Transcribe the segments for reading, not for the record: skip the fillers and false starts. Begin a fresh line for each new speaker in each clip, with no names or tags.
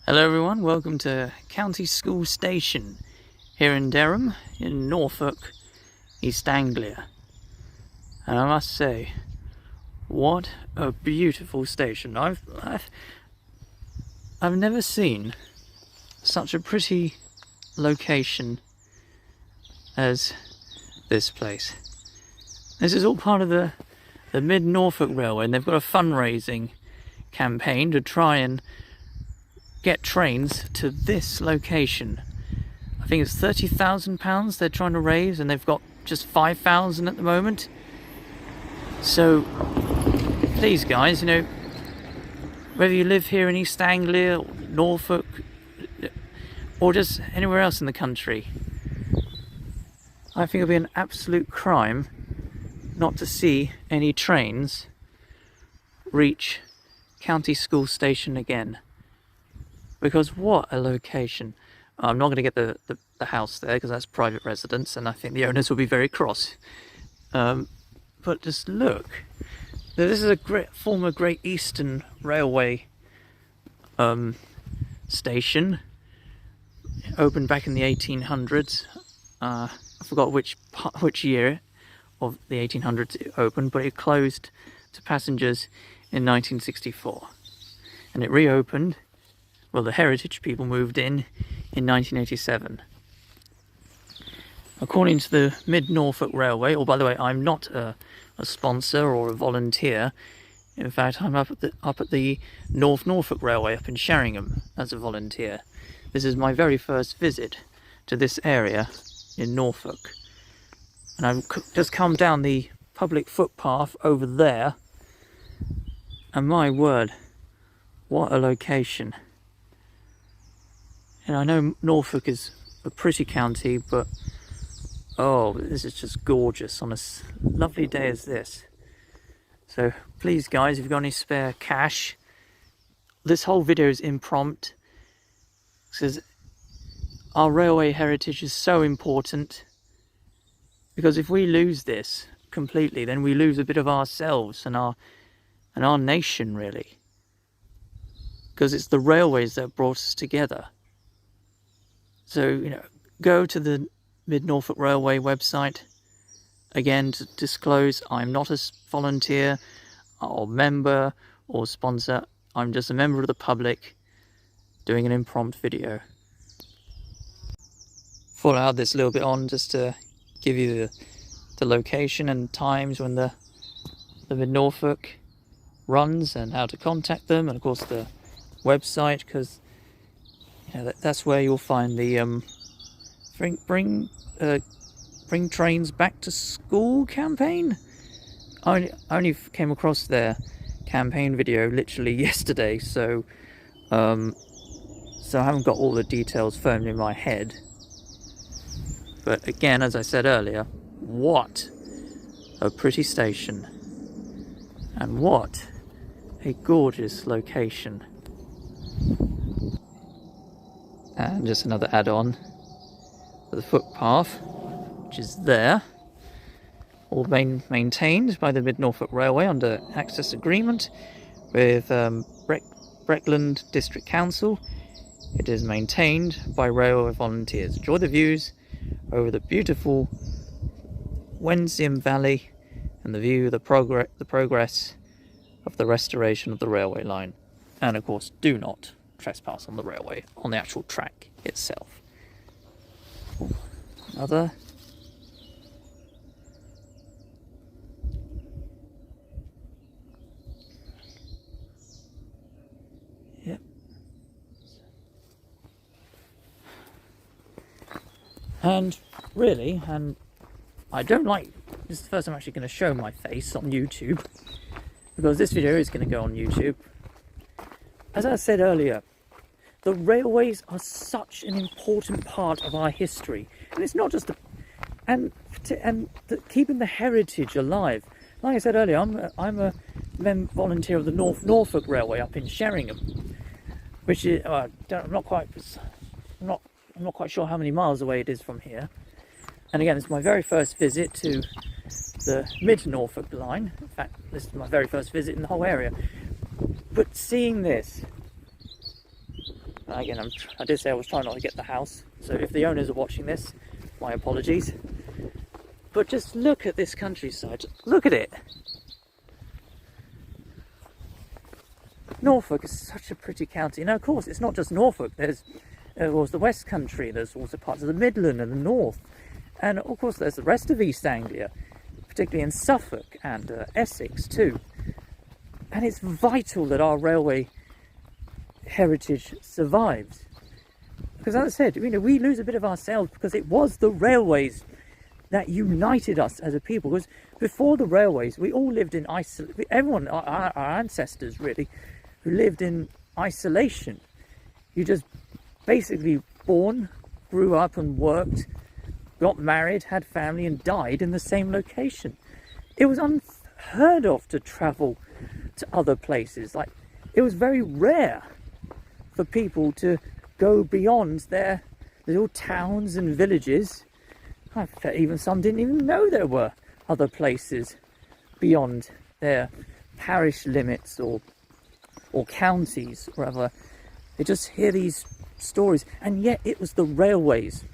Hello everyone, welcome to County School Station here in Durham, in Norfolk, East Anglia. And I must say, what a beautiful station. I've never seen such a pretty location as this place. This is all part of the Mid-Norfolk Railway, and they've got a fundraising campaign to try and get trains to this location. I think it's £30,000 they're trying to raise, and they've got just 5,000 at the moment. So please guys, whether you live here in East Anglia or Norfolk or just anywhere else in the country, I think it'll be an absolute crime not to see any trains reach County School Station again. Because what a location. I'm not going to get the house there because that's private residence, and I think the owners will be very cross. But just look. This is a former Great Eastern Railway station. Opened back in the 1800s. I forgot which year of the 1800s it opened, but it closed to passengers in 1964. And it reopened. Well, the heritage people moved in 1987. According to the Mid-Norfolk Railway, by the way, I'm not a sponsor or a volunteer. In fact, I'm up at the North Norfolk Railway up in Sheringham as a volunteer. This is my very first visit to this area in Norfolk. And I've just come down the public footpath over there. And my word, what a location. And I know Norfolk is a pretty county, but oh, this is just gorgeous on a lovely day as this. So please guys, if you've got any spare cash, this whole video is impromptu because our railway heritage is so important. Because if we lose this completely, then we lose a bit of ourselves and our nation, really. Because it's the railways that brought us together. So, go to the Mid-Norfolk Railway website. Again, to disclose, I'm not a volunteer or member or sponsor. I'm just a member of the public doing an impromptu video. Thought I'll add this a little bit on just to give you the location and times when the Mid-Norfolk runs and how to contact them, and of course the website, because that's where you'll find the bring trains back to school campaign. I only came across their campaign video literally yesterday, so I haven't got all the details firmly in my head. But again, as I said earlier, what a pretty station, and what a gorgeous location. And just another add-on for the footpath, which is there, all maintained by the Mid-Norfolk Railway under access agreement with Breckland District Council. It is maintained by railway volunteers. Enjoy the views over the beautiful Wensum Valley and the view of the progress of the restoration of the railway line. And of course, do not trespass on the railway, on the actual track itself. Another. Yep. And really, and I don't like, this is the first time I'm actually going to show my face on YouTube, because this video is going to go on YouTube. As I said earlier, the railways are such an important part of our history, and it's not just keeping the heritage alive. Like I said earlier, I'm a volunteer of the North Norfolk Railway up in Sheringham, which is I'm not quite sure how many miles away it is from here. And again, it's my very first visit to the Mid-Norfolk line. In fact, this is my very first visit in the whole area. But seeing this, Again, I did say I was trying not to get the house, so if the owners are watching this, my apologies. But just look at this countryside. Look at it. Norfolk is such a pretty county. Now, of course, it's not just Norfolk. There's the West Country. There's also parts of the Midland and the North. And, of course, there's the rest of East Anglia, particularly in Suffolk and Essex, too. And it's vital that our railway heritage survives. Because, as I said, we lose a bit of ourselves because it was the railways that united us as a people. Because before the railways, we all lived in isolation. Everyone, our ancestors, really, who lived in isolation. You just basically born, grew up and worked, got married, had family and died in the same location. It was unheard of to travel to other places. Like, it was very rare for people to go beyond their little towns and villages. Even some didn't even know there were other places beyond their parish limits or counties or whatever. They just hear these stories, and yet it was the railways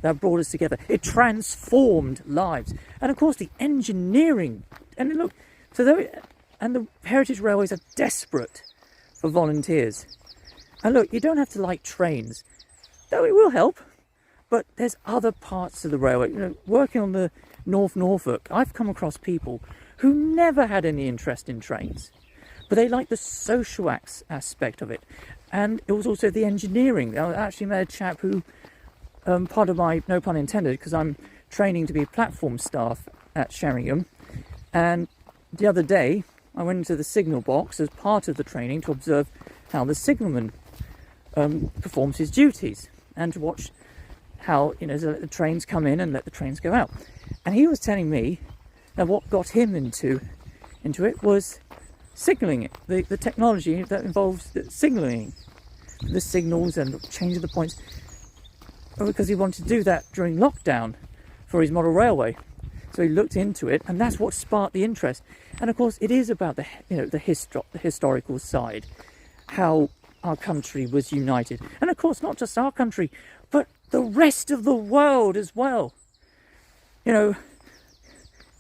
that brought us together. It transformed lives, and of course the engineering. And look, and the heritage railways are desperate for volunteers. And look, you don't have to like trains, though it will help. But there's other parts of the railway. Working on the North Norfolk, I've come across people who never had any interest in trains, but they like the social aspect of it. And it was also the engineering. I actually met a chap who, part of my, no pun intended, because I'm training to be platform staff at Sheringham. And the other day, I went into the signal box as part of the training to observe how the signalman performs his duties and to watch how, the trains come in and let the trains go out. And he was telling me that what got him into it was signalling it, the technology that involves the signalling, the signals and changing the points, because he wanted to do that during lockdown for his model railway. So he looked into it, and that's what sparked the interest. And of course, it is about the historical side, how our country was united, and of course, not just our country, but the rest of the world as well.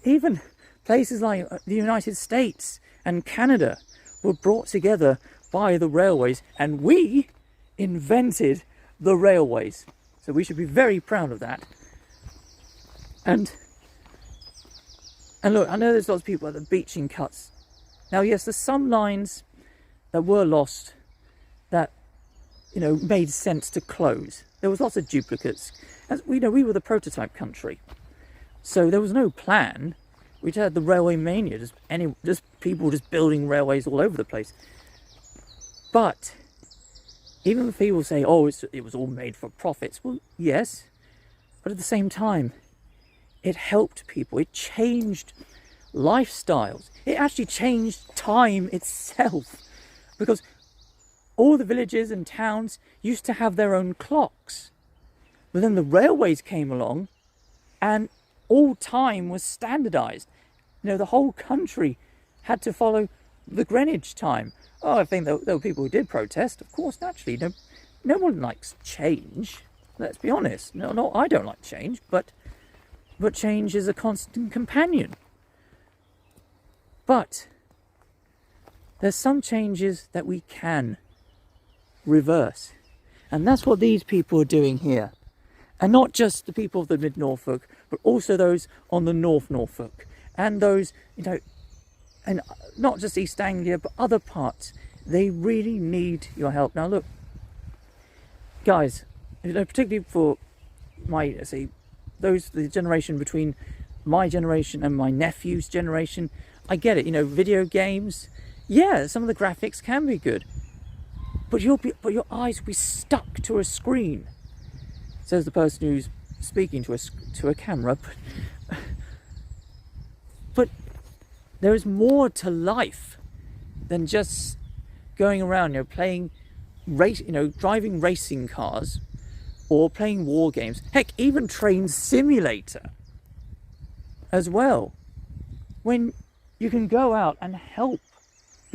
Even places like the United States and Canada were brought together by the railways, and we invented the railways. So we should be very proud of that. And look, I know there's lots of people at the beaching cuts. Now, yes, there's some lines that were lost that, made sense to close. There was lots of duplicates. As we know, we were the prototype country. So there was no plan. We had the railway mania, just people just building railways all over the place. But even if people say, oh, it was all made for profits, well, yes. But at the same time, it helped people. It changed lifestyles. It actually changed time itself. Because all the villages and towns used to have their own clocks. But then the railways came along and all time was standardized. The whole country had to follow the Greenwich time. Oh, I think there were people who did protest. Of course, naturally, no one likes change. Let's be honest. No, I don't like change, but change is a constant companion. But there's some changes that we can reverse. And that's what these people are doing here. And not just the people of the mid-Norfolk, but also those on the North Norfolk. And those, and not just East Anglia, but other parts. They really need your help. Now look, guys, particularly for the generation between my generation and my nephew's generation, I get it, video games, yeah, some of the graphics can be good. But your eyes will be stuck to a screen, says the person who's speaking to a camera. But there is more to life than just going around, playing driving racing cars or playing war games. Heck, even Train Simulator as well. When you can go out and help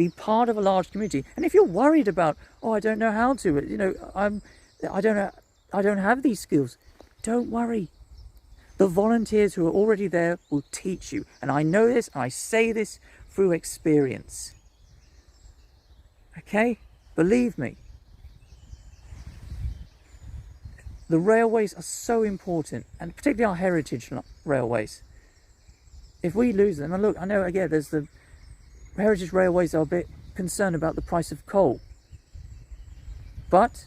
be part of a large community. And if you're worried about, oh, I don't know how to, you know, I don't have these skills, don't worry. The volunteers who are already there will teach you. And I know this, and I say this through experience. Okay? Believe me. The railways are so important, and particularly our heritage railways. If we lose them, and look, I know again, there's the heritage railways are a bit concerned about the price of coal. But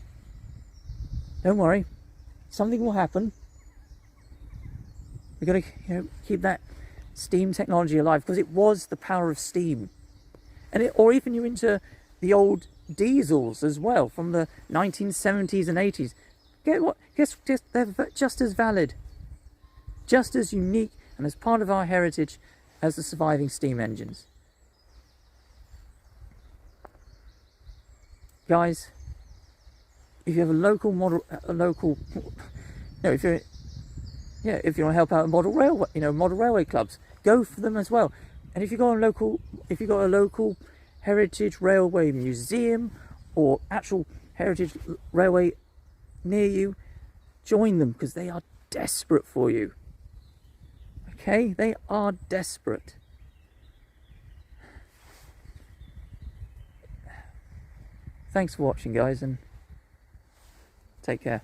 don't worry, something will happen. We've got to keep that steam technology alive, because it was the power of steam. And or even you're into the old diesels as well from the 1970s and 80s. Guess they're just as valid, just as unique, and as part of our heritage as the surviving steam engines. Guys, if you have a local model, if you want to help out model railway clubs, go for them as well. And if you've got a local heritage railway museum or actual heritage railway near you, join them, because they are desperate for you. Okay, they are desperate. Thanks for watching, guys, and take care.